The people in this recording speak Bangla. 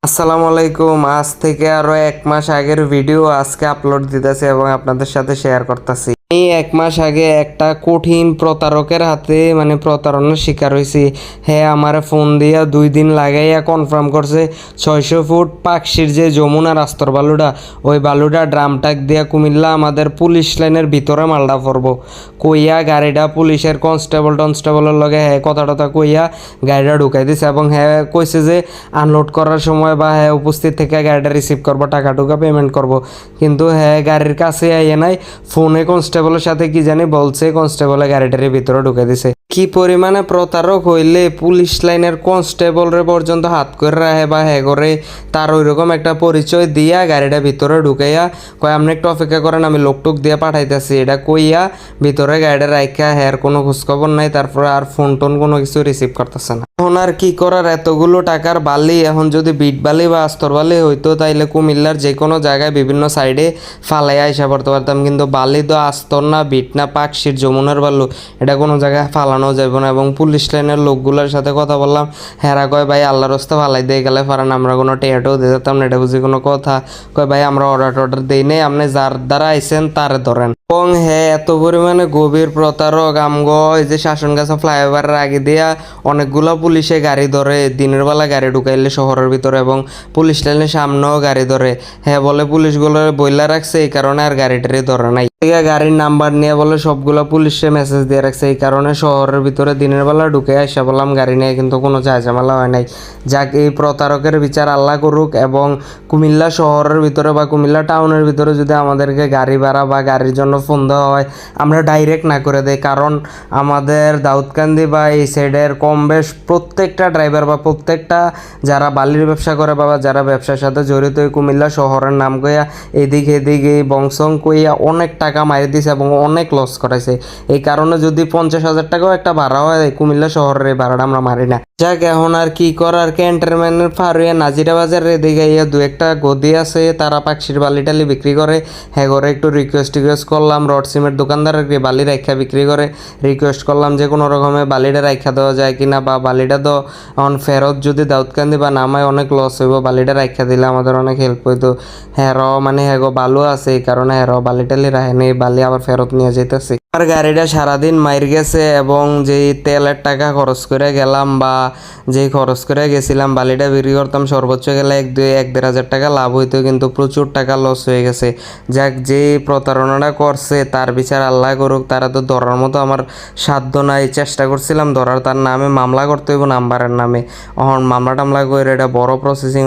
আসসালামু আলাইকুম। আজ থেকে আরো 1 মাস আগের ভিডিও আজকে আপলোড দিতেছি এবং আপনাদের সাথে শেয়ার করতেছি। আমি 1 মাস আগে একটা কঠিন প্রতারকের হাতে প্রতারণার শিকার হয়েছি। হ্যাঁ, আমার ফোন দিয়া 2 দিন লাগাইয়া কনফার্ম করছে 600 ফুট পাকশির যে যমুনার আস্তর বালুটা, ওই বালুটা ড্রাম টাক দিয়া কুমিল্লা আমাদের পুলিশ লাইনের ভিতরে মালটা পড়বো কইয়া গাড়িটা পুলিশের টনস্টেবলের লগে হ্যাঁ কথা টথা কইয়া গাড়িটা ঢুকাই দিছে এবং হ্যাঁ কইছে যে আনলোড করার সময় বা হ্যাঁ উপস্থিত থেকে গাড়িটা রিসিভ করবো, টাকা টুকা পেমেন্ট করব। কিন্তু হ্যাঁ গাড়ির কাছে আইয়ে নাই, ফোনে কনস্টেবলের সাথে কি জানি বলছে, কনস্টেবলে গাড়িটার ভিতরে ঢুকে দিছে। কি পরিমাণে প্রতারক হইলে পুলিশ লাইনের কনস্টেবলরে পর্যন্ত হাত করে রাখে বা হ্যাঁ করে তার ওইরকম একটা পরিচয় দিয়া গাড়িটা ভিতরে ঢুকাইয়া কয় আপনি একটু অপেক্ষা করেন, আমি লোকটুক দিয়ে পাঠাইতেছি, এটা কইয়া ভিতরে গাড়িটা রাখা হ্যার কোনো খোঁজখবর নাই। তারপরে আর ফোন টোন কোনো কিছু রিসিভ করতেছে না। এখন আর কি করার, এতগুলো টাকার বালি এখন যদি বিট বালি বা আস্তর বালি হইতো তাইলে কুমিল্লার যে কোনো জায়গায় বিভিন্ন সাইডে ফালাই আইসা পড়তে পারতাম। কিন্তু বালি তো আস্তর না, বিট না, পাকশির যমুনার বালু, এটা কোনো জায়গায় ফালানো যাবে না। এবং পুলিশ লাইনের লোকগুলোর সাথে কথা বললাম, হেরা কয় ভাই আল্লাহর রাস্তা ফালাই দিয়ে গেলে পারেন, আমরা কোনো টেয়াটাও দিয়ে দিতাম না, এটা বুঝি কোনো কথা। কয় ভাই আমরা অর্ডার দিই নেই, আপনি যার দ্বারা আইসেন তার ধরেন। এবং হ্যাঁ এত পরিমাণে গভীর প্রতারক, আমগো এই যে শাসনগাছা ফ্লাইওভারের আগে দিয়া অনেকগুলো পুলিশে গাড়ি ধরে, দিনের বেলা গাড়ি ঢুকাইলে শহরের ভিতরে এবং পুলিশ লাইনের সামনেও গাড়ি ধরে। হ্যাঁ বলে পুলিশগুলো বইলা রাখছে, এই কারণে আর গাড়িটারি ধরে নাই। গাড়ির নাম্বার নিয়ে বলে সবগুলো পুলিশে মেসেজ দিয়ে রাখছে, এই কারণে শহরের ভিতরে দিনের বেলা ঢুকে আসা বললাম গাড়ি নিয়ে, কিন্তু কোনো ঝামেলা হয় নাই। যাক, এই প্রতারকের বিচার আল্লাহ করুক। এবং কুমিল্লা শহরের ভিতরে বা কুমিল্লা টাউনের ভিতরে যদি আমাদেরকে গাড়ি ভাড়া বা গাড়ির জন্য ফোন দেওয়া হয়, আমরা ডাইরেক্ট না করে দেই। কারণ আমাদের দাউদকান্দি বা এই সাইডের কম বেশ প্রত্যেকটা ড্রাইভার বা প্রত্যেকটা যারা বালির ব্যবসা করে বা যারা ব্যবসার সাথে জড়িত, এই কুমিল্লা শহরের নাম কইয়া এদিকে এই বংশং কইয়া অনেক টাকা মারি দিছে এবং অনেক লস করাইছে। এই কারণে যদি 50,000 টাকাও একটা ভাড়া হয়, কুমিল্লা শহরের এই ভাড়াটা আমরা মারি না। যাক, এখন আর কি করার, ক্যান্টনমেন্টের ফারুয়া নাজিরা বাজারের এদিকে দু একটা গদি আছে, তারা পাকশির বালি টালি বিক্রি করে। হ্যাঁ করে একটু রিকোয়েস্ট করলাম, রড সিমেন্ট দোকানদারের বালি রাখা বিক্রি করে, রিকোয়েস্ট করলাম যে কোনো রকমের বালিটা রাখা দেওয়া যায় কিনা, বা বালিটা তো এখন ফেরত যদি দাউদকান্দি বা নামায় অনেক লস হইব, বালিটা রাখা দিলে আমাদের অনেক হেল্প হইতো। হ্যাঁ হ্যাঁ গো বালু আছে, এই কারণে হ্যাঁ বালি টালি রাখেনি, বালি আবার ফেরত নিয়ে যেতেছি। আমার গাড়িটা সারাদিন মাইর গেছে এবং যেই তেলের টাকা খরচ করে গেলাম বা যেই খরচ করে গেছিলাম, বালিটা বিক্রি করতাম সর্বোচ্চ গেলে 1-1.5 হাজার টাকা লাভ হইতো, কিন্তু প্রচুর টাকা লস হয়ে গেছে। যাক, যে প্রতারণাটা করছে তার বিচার আল্লাহ করুক। তারা তো ধরার মতো আমার সাধ্য নাই, চেষ্টা করছিলাম ধরার, তার নামে মামলা করতে হইব নাম্বারের নামে। এখন মামলা টামলা করে এটা বড় প্রসেসিং